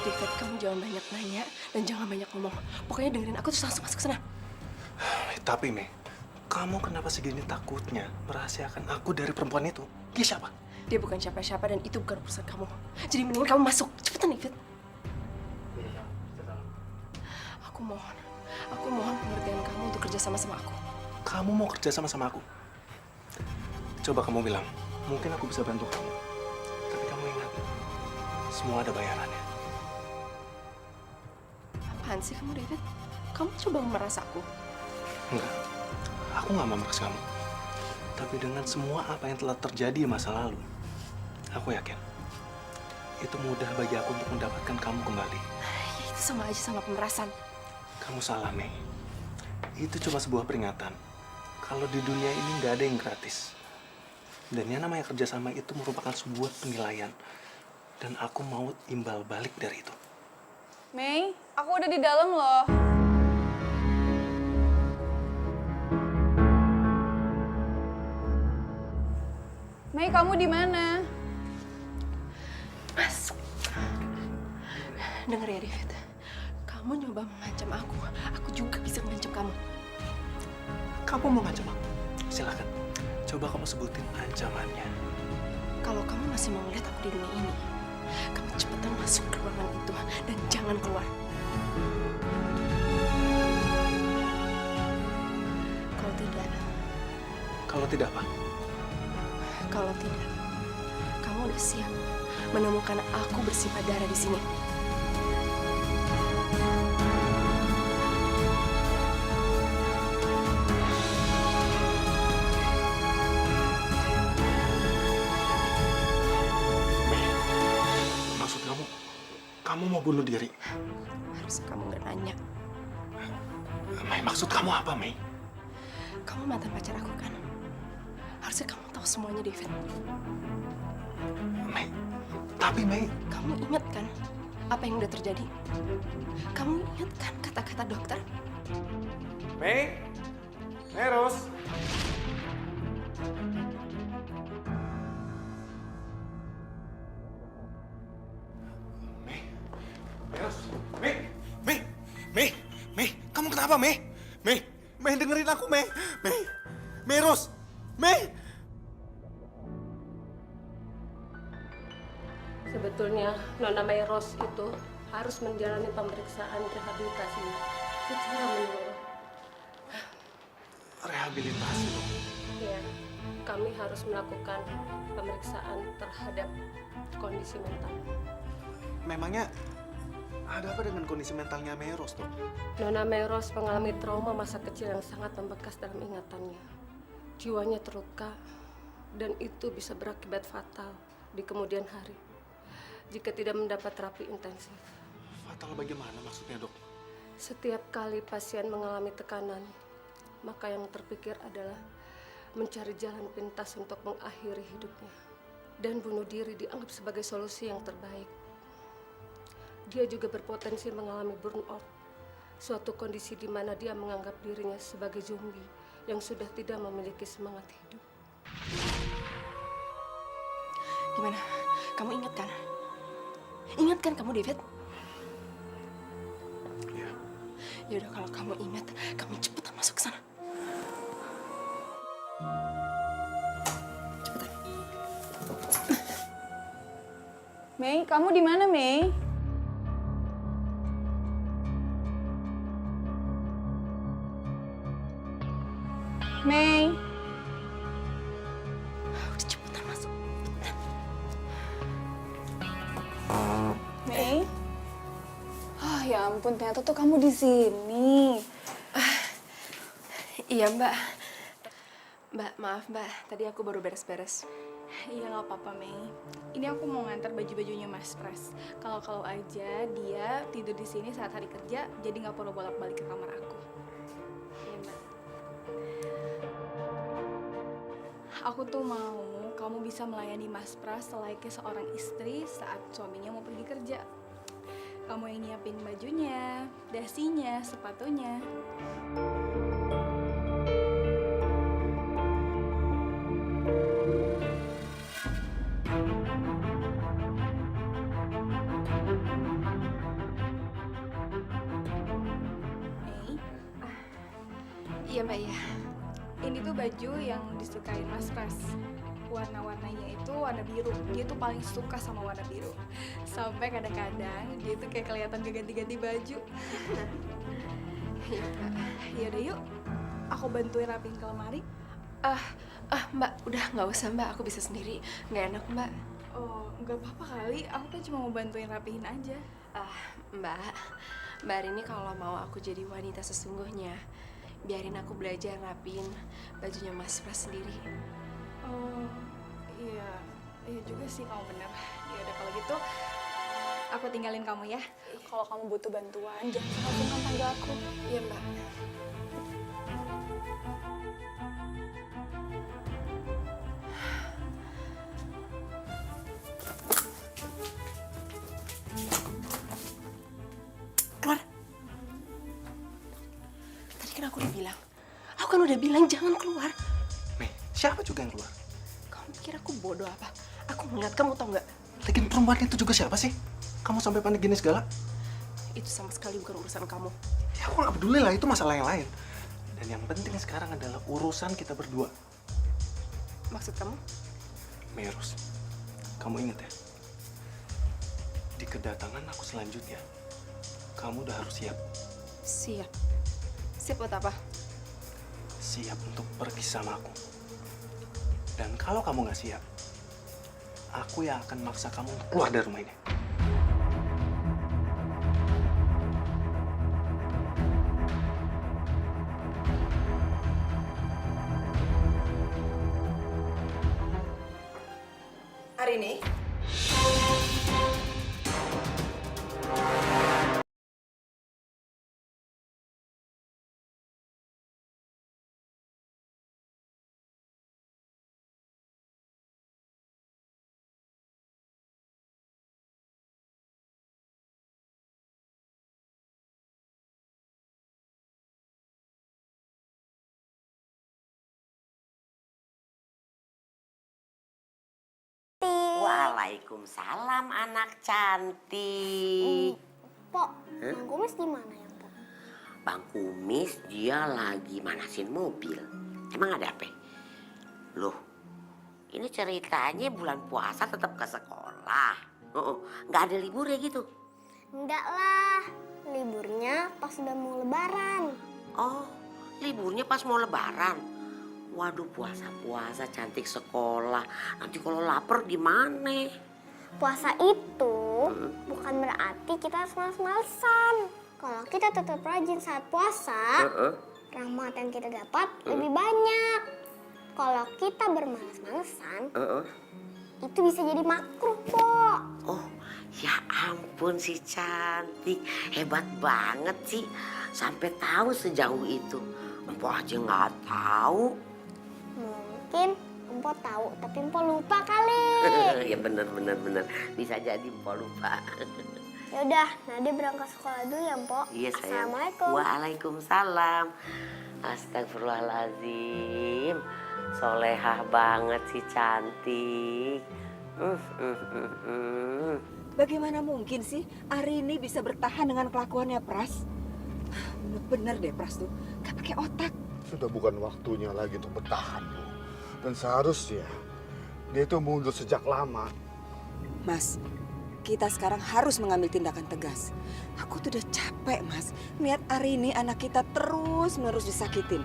David, kamu jangan banyak nanya dan jangan banyak ngomong. Pokoknya dengerin aku terus langsung masuk ke sana. Tapi, Mei, kamu kenapa segini takutnya merahasiakan aku dari perempuan itu? Dia siapa? Dia bukan siapa-siapa dan itu bukan urusan kamu. Jadi mendingan kamu masuk. Cepetan, David. Aku mohon pengertian kamu untuk kerja sama aku. Kamu mau kerja sama aku? Coba kamu bilang, mungkin aku bisa bantu kamu. Tapi kamu ingat, semua ada bayarannya. Apaan sih kamu, David? Kamu coba memeras aku. Enggak, aku nggak memeras kamu. Tapi dengan semua apa yang telah terjadi di masa lalu, aku yakin itu mudah bagi aku untuk mendapatkan kamu kembali. Ya, itu sama aja sama pemerasan. Kamu salah, Mei. Itu cuma sebuah peringatan. Kalau di dunia ini nggak ada yang gratis. Dan yang namanya kerjasama itu merupakan sebuah penilaian. Dan aku mau imbal balik dari itu. Mei, aku udah di dalam loh. Mei, kamu di mana? Masuk. Dengar ya, David. Kamu nyoba mengancam aku juga bisa mengancam kamu. Kamu mau ngancam aku? Silakan. Coba kamu sebutin ancamannya. Kalau kamu masih mau melihat aku di dunia ini, kamu cepetan masuk ke ruangan itu dan jangan keluar. Kalau tidak, Kalau tidak, apa? kalau tidak, kamu udah siap menemukan aku bersimpah darah di sini. Maksud kamu mau bunuh diri? Harusnya kamu nggak nanya. Mei, maksud kamu apa, Mei? Kamu mantan pacar aku kan? Harusnya kamu tahu semuanya, David. Mei, tapi Mei... Kamu ingat kan apa yang udah terjadi? Kamu ingat kan kata-kata dokter? Mei? Eros? Mei? Eros? Mei? Mei? Mei? Mei? Kamu kenapa, Mei? Mei? Mei, dengerin aku, Mei! Mei? Mei, Ros? Mei? Sebetulnya Nona Mayros itu harus menjalani pemeriksaan rehabilitasi secara menyeluruh. Rehabilitasi, dong. Ya, kami harus melakukan pemeriksaan terhadap kondisi mental. Memangnya ada apa dengan kondisi mentalnya Meros, Dok? Nona Meros mengalami trauma masa kecil yang sangat membekas dalam ingatannya. Jiwanya terluka dan itu bisa berakibat fatal di kemudian hari jika tidak mendapat terapi intensif. Fatal bagaimana maksudnya, Dok? Setiap kali pasien mengalami tekanan, maka yang terpikir adalah mencari jalan pintas untuk mengakhiri hidupnya. Dan bunuh diri dianggap sebagai solusi yang terbaik. Dia juga berpotensi mengalami burnout, suatu kondisi di mana dia menganggap dirinya sebagai zombie yang sudah tidak memiliki semangat hidup. Gimana? Kamu ingat kan? Ingat kan kamu, David? Iya. Yaudah, kalau kamu ingat, kamu cepetan masuk ke sana. Cepetan. Mei, kamu di mana, Mei? Mei. Udah cepetan masuk. Mei. Ah, ya ampun, ternyata tuh kamu di sini. Iya, Mbak. Mbak, maaf, Mbak. Tadi aku baru beres-beres. Iya, nggak apa-apa, Mei. Ini aku mau ngantar baju-bajunya Mas Pras. Kalau aja dia tidur di sini saat hari kerja, jadi nggak perlu bolak-balik ke kamar aku. Iya, Mbak. Aku tuh mau kamu bisa melayani Mas Pras selayaknya seorang istri saat suaminya mau pergi kerja. Kamu yang nyiapin bajunya, dasinya, sepatunya. Mei, Iya, Mbak, ya. ini tuh baju yang disukai Mas Pras. Warna-warnanya itu warna biru. Dia tuh paling suka sama warna biru. Sampai kadang-kadang dia tuh kayak kelihatan gak ganti-ganti baju. Iya, Mbak. Yaudah yuk, aku bantuin rapiin ke lemari. Mbak, udah nggak usah, Mbak. Aku bisa sendiri. Nggak enak, Mbak. Oh, nggak apa-apa kali. Aku kan cuma mau bantuin rapihin aja. Mbak Arini kalau mau aku jadi wanita sesungguhnya, biarin aku belajar rapiin bajunya Mas Pras sendiri. Oh, iya. Iya juga sih, kamu bener. Ya udah kalau gitu, aku tinggalin kamu ya. Kalau kamu butuh bantuan, jangan sungkan panggil aku. Iya, Mbak. Keluar. Tadi kan aku udah bilang. Aku kan udah bilang jangan keluar. Mei, siapa juga yang keluar? Kamu pikir aku bodoh apa? Aku ngeliat kamu, tau nggak? Lagian perempuan itu juga siapa sih? Kamu sampai panik gini segala? Itu sama sekali bukan urusan kamu. Ya aku nggak peduli lah, itu masalah yang lain. Dan yang penting sekarang adalah urusan kita berdua. Maksud kamu? Meros, kamu ingat ya? Di kedatangan aku selanjutnya, kamu udah harus siap. Siap. Siap buat apa? Siap untuk pergi sama aku. Dan kalau kamu nggak siap, aku yang akan maksa kamu untuk keluar dari rumah ini. Arini? Waalaikumsalam anak cantik. Pok, Bang Kumis di mana ya, Pok? Bang Kumis dia lagi manasin mobil. Emang ada apa? Loh, ini ceritanya bulan puasa tetap ke sekolah. Nggak ada libur ya gitu? Enggak lah, liburnya pas udah mau lebaran. Oh, liburnya pas mau lebaran. Waduh, puasa-puasa cantik sekolah. Nanti kalau lapar gimana? Puasa itu bukan berarti kita harus males-malesan. Kalau kita tetap rajin saat puasa, rahmat yang kita dapat lebih banyak. Kalau kita bermalas-malesan, itu bisa jadi makruh, Pok. Oh, ya ampun si cantik. Hebat banget sih. Sampai tahu sejauh itu. Empok aja nggak tahu. Mungkin Empok tahu, tapi Empok lupa kali. Ya bener. Bisa jadi Empok lupa. Yaudah, Nade berangkat sekolah dulu ya, Empok. Iya sayang. Assalamualaikum. Waalaikumsalam. Astagfirullahaladzim. Solehah banget si cantik. Bagaimana mungkin sih Arini bisa bertahan dengan kelakuannya Pras? Bener-bener deh Pras tuh, gak pakai otak. Sudah bukan waktunya lagi untuk bertahan, Bu. Dan seharusnya dia itu mundur sejak lama. Mas, kita sekarang harus mengambil tindakan tegas. Aku tuh udah capek, Mas. Lihat Arini anak kita terus-menerus disakitin.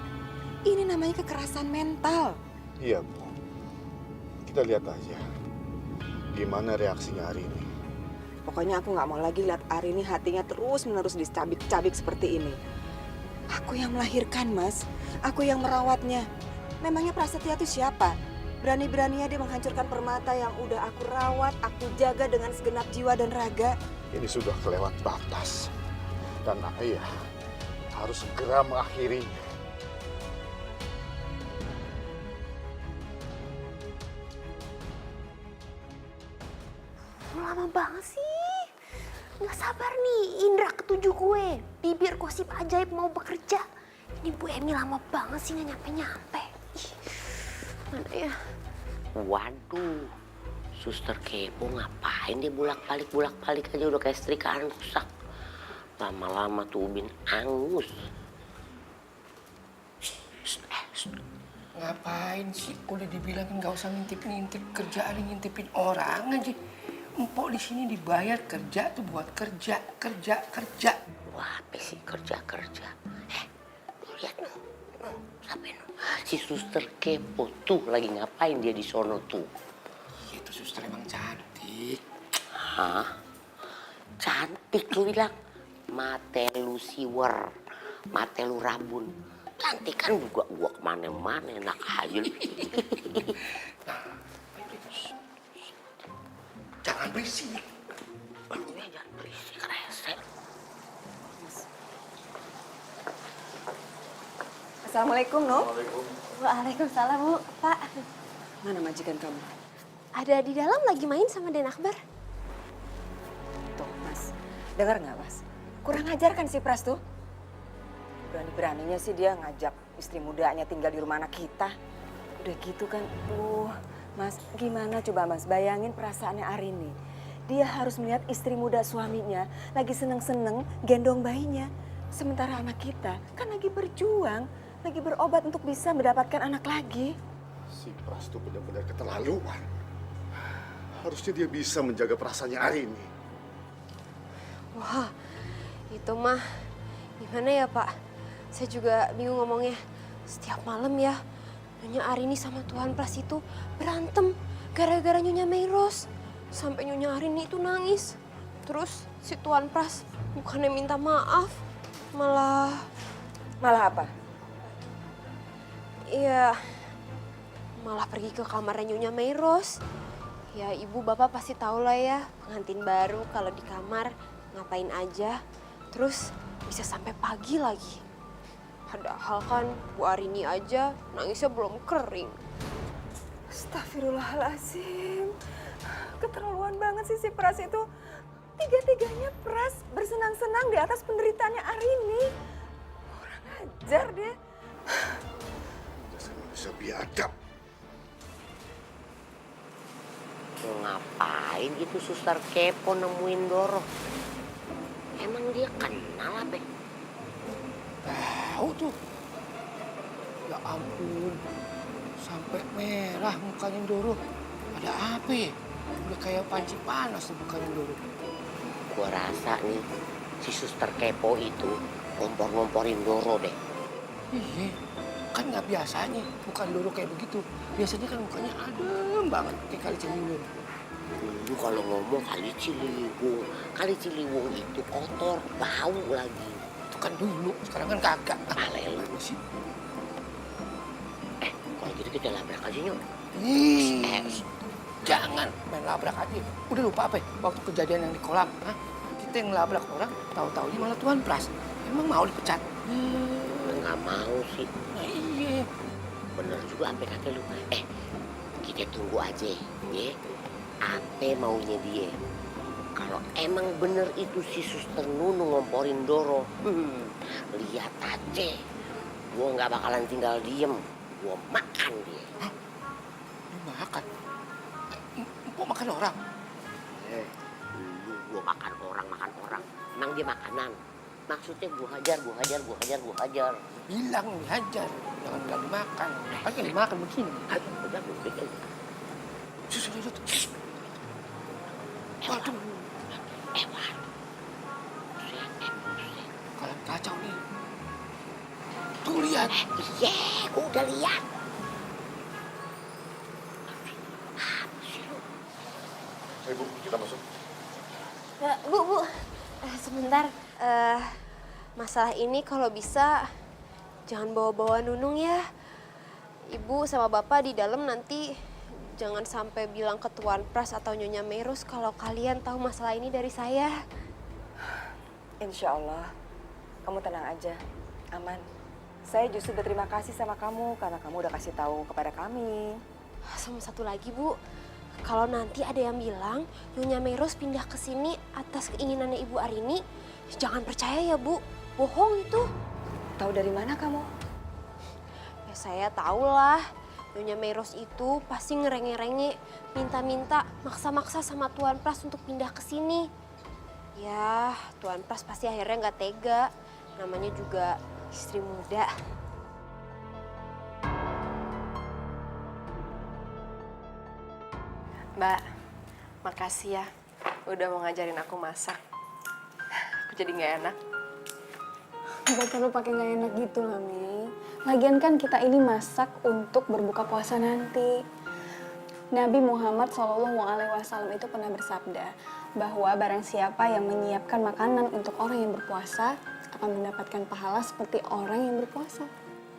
Ini namanya kekerasan mental. Iya, Bu. Kita lihat aja gimana reaksinya hari ini. Pokoknya aku nggak mau lagi lihat Arini hatinya terus-menerus dicabik-cabik seperti ini. Aku yang melahirkan, Mas. Aku yang merawatnya. Memangnya Prasetya itu siapa? Berani-beraninya dia menghancurkan permata yang udah aku rawat, aku jaga dengan segenap jiwa dan raga. Ini sudah kelewat batas. Dan ayah harus segera mengakhirinya. Lama banget sih. Nggak sabar nih Indra ketujuh gue. Bibir gosip ajaib mau bekerja. Ini Bu Emi lama banget sih nggak nyampe-nyampe. Ih, mana ya? Waduh, suster kepo ngapain dia bolak-balik aja udah kayak setrikaan rusak. Lama-lama tuh Ubin angus. Ngapain sih? Udah dibilangin nggak usah ngintip-ngintip kerjaan, ngintipin orang aja. Empok di sini dibayar kerja tuh buat kerja. Wah, apa sih kerja? Lihat no, siapa no? Si suster kepo tuh lagi ngapain dia di sono tuh? Itu suster emang cantik. Hah? Cantik lu bilang? Mate lu siwer, mate lu rabun. Cantik kan juga gua kemana-mana enak aja lu. Jangan berisik. Jangan berisik, rese. Assalamualaikum, No. Waalaikumsalam, Bu. Pak. Mana majikan kamu? Ada di dalam lagi main sama Den Akbar. Tuh, Mas. Dengar nggak, Mas? Kurang ajar kan si Pras tuh? Berani-beraninya sih dia ngajak istri mudanya tinggal di rumah anak kita. Udah gitu kan, Mas, gimana coba Mas bayangin perasaannya Arini. Dia harus melihat istri muda suaminya lagi seneng-seneng gendong bayinya. Sementara anak kita kan lagi berjuang, lagi berobat untuk bisa mendapatkan anak lagi. Si Pras itu benar-benar keterlaluan. Harusnya dia bisa menjaga perasaannya Arini. Wah, itu mah gimana ya Pak? Saya juga bingung ngomongnya. Setiap malam ya, Nyonya Arini sama Tuan Pras itu berantem gara-gara Nyonya Meiros. Sampai Nyonya Arini itu nangis. Terus si Tuan Pras bukannya minta maaf, malah apa? Iya, malah pergi ke kamarnya Nyonya Meiros. Ya ibu bapak pasti tahu lah ya, pengantin baru kalau di kamar ngapain aja. Terus bisa sampai pagi lagi. Padahal kan Bu Arini aja nangisnya belum kering. Astagfirullahaladzim. Keterlaluan banget sih si Pras itu. Tiga-tiganya Pras bersenang-senang di atas penderitaannya Arini. Kurang ajar dia. Dasar manusia biadab. Ngapain gitu suster kepo nemuin Doro? Emang dia kenal apa? Tahu tuh. Ya ampun. Sampai merah mukanya Doro. Ada apa ya? Udah kayak panci panas tuh mukanya Doro. Gua rasa nih si suster kepo itu ngompor-ngomporin Doro deh. Iya. Kan nggak biasanya, bukan Doro kayak begitu. Biasanya kan mukanya adem banget, kayak Kali Ciliwung. Lu kalau ngomong Kali Ciliwung. Kali Ciliwung itu kotor, bau lagi. Itu kan dulu, sekarang kan kagak. Alelu sih. Kalau gitu kita labrak aja nyok. Jangan main labrak aja. Udah lupa apa ya? Waktu kejadian yang di kolam, hah? Kita yang labrak orang, tahu-taunya malah Tuan Pras. Emang mau dipecat? Nggak mau sih. Nah iya. Bener juga apa kata lu. Kita tunggu aja, ya. Apa maunya dia? Kalau emang bener itu si Suster Nunu ngomporin Doro, lihat aja. Gua nggak bakalan tinggal diem. Gua makan dia. Hah? Lu makan? Gua makan orang? Lu gua makan orang. Emang dia makanan? Maksudnya gua hajar. Bilang dihajar, jangan bilang dimakan. Kan dimakan begini. Udah, buktikan. Sudah. Waduh. Kalian kacau nih. Tuh lihat. Iya, gua udah lihat. Bu, kita masuk. Ya, Bu. Sebentar. Masalah ini kalau bisa jangan bawa-bawa Nunung ya. Ibu sama Bapak di dalam nanti jangan sampai bilang ke Tuan Pras atau Nyonya Meros kalau kalian tahu masalah ini dari saya. Insya Allah, kamu tenang aja, aman. Saya justru berterima kasih sama kamu karena kamu udah kasih tahu kepada kami. Sama satu lagi, Bu. Kalau nanti ada yang bilang Nyonya Meros pindah ke sini atas keinginannya Ibu Arini, jangan percaya ya, Bu. Bohong itu. Tahu dari mana kamu? Ya saya tahu lah. Nyonya Meros itu pasti ngerenge-renge, minta-minta, maksa-maksa sama Tuan Pras untuk pindah ke sini. Ya, Tuan Pras pasti akhirnya nggak tega. Namanya juga istri muda. Mbak, makasih ya udah mau ngajarin aku masak. Aku jadi nggak enak. Gak perlu pakai nggak enak gitu lah, Mei. Lagian kan kita ini masak untuk berbuka puasa nanti. Nabi Muhammad SAW itu pernah bersabda bahwa barang siapa yang menyiapkan makanan untuk orang yang berpuasa akan mendapatkan pahala seperti orang yang berpuasa.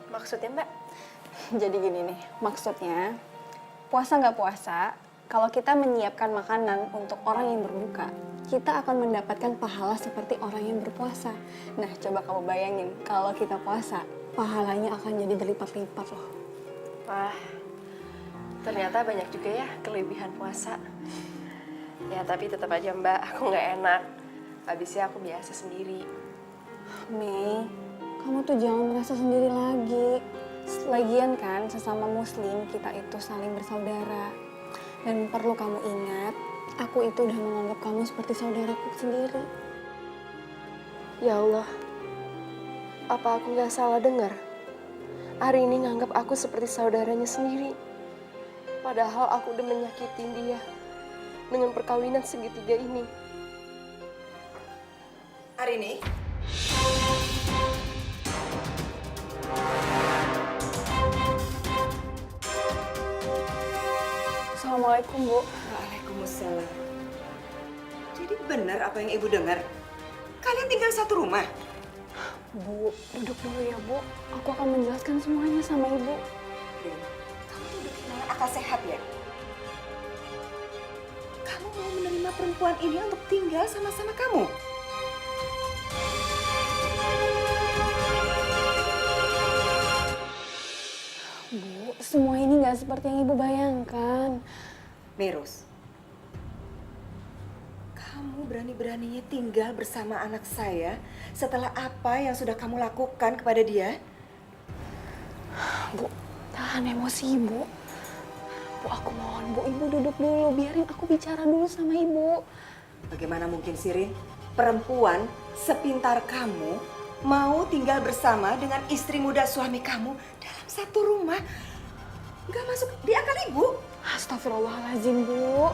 Maksudnya, Mbak? Jadi gini nih, maksudnya puasa nggak puasa, kalau kita menyiapkan makanan untuk orang yang berbuka, kita akan mendapatkan pahala seperti orang yang berpuasa. Nah, coba kamu bayangin, kalau kita puasa, pahalanya akan jadi berlipat-lipat loh. Wah, ternyata banyak juga ya kelebihan puasa. Ya, tapi tetap aja Mbak, aku nggak enak. Habisnya aku biasa sendiri. Mei, kamu tuh jangan merasa sendiri lagi. Lagian kan, sesama muslim kita itu saling bersaudara. Dan perlu kamu ingat, aku itu udah menganggap kamu seperti saudaraku sendiri. Ya Allah, apa aku nggak salah dengar? Hari ini nganggap aku seperti saudaranya sendiri. Padahal aku udah menyakitin dia dengan perkawinan segitiga ini. Arini? Assalamualaikum, Bu. Waalaikumsalam. Jadi benar apa yang Ibu dengar? Kalian tinggal satu rumah? Bu, duduk dulu ya, Bu. Aku akan menjelaskan semuanya sama Ibu. Kamu tuh udah kehilangan akal sehat ya? Kamu mau menerima perempuan ini untuk tinggal sama-sama kamu? Bu, semua ini nggak seperti yang Ibu bayangkan. Meros, kamu berani-beraninya tinggal bersama anak saya setelah apa yang sudah kamu lakukan kepada dia? Bu, tahan emosi Ibu. Bu, aku mohon, Bu, Ibu duduk dulu. Biarin aku bicara dulu sama Ibu. Bagaimana mungkin sih, Rin? Perempuan sepintar kamu mau tinggal bersama dengan istri muda suami kamu dalam satu rumah? Nggak masuk di akal Ibu. Astagfirullahaladzim, Bu.